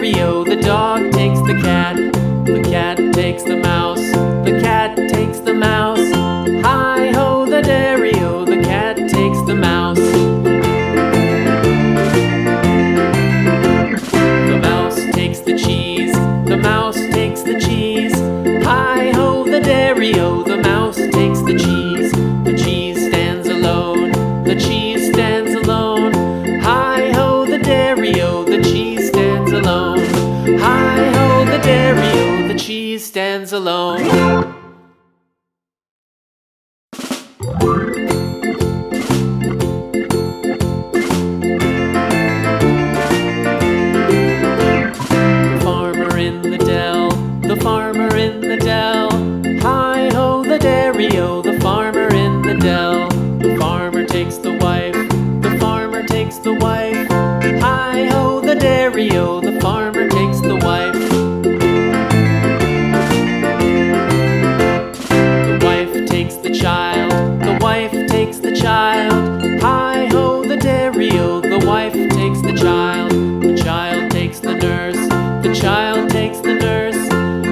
dairy-o, the dog takes the cat. The cat takes the mouse, the cat takes the mouse. Hi-ho, the dairy-o, the cat takes the mouse. The mouse takes the cheese, the mouse takes the cheese. Hi-ho, the dairy-o, the mouse takes the cheese. The cheese stands alone, the cheese stands alone. Hi-ho, the dairy-o, the cheese stands alone. Hi-ho, the dairy-o, the cheese stands alone. The farmer in the dell. Hi-ho, the dairy-o, the farmer in the dell. The farmer takes the wife, the farmer takes the wife. Hi-ho, the dairy-o, the farmer takes the wife. The wife takes the child, the wife takes the child. Hi-ho, the dairy-o, the wife takes the child. The child takes the nurse, the child takes the nurse.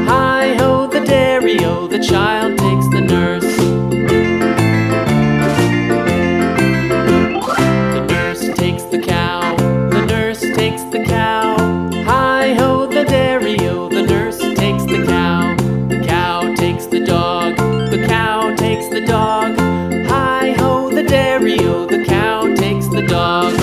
Hi-ho, the dairy-o, the child takes the nurse. The nurse takes the cow, the nurse takes the cow. Hi-ho, the dairy-o, the nurse takes the cow. The cow takes the dog, the cow takes the dog. Hi-ho, the dairy-o, the cow takes the dog.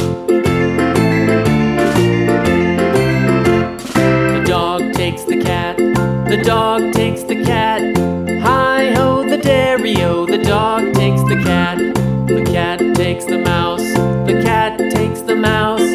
The dog takes the cat, the dog takes the cat. Hi-ho, the dairy-o, the dog takes the cat. The cat takes the mouse, the cat takes the mouse.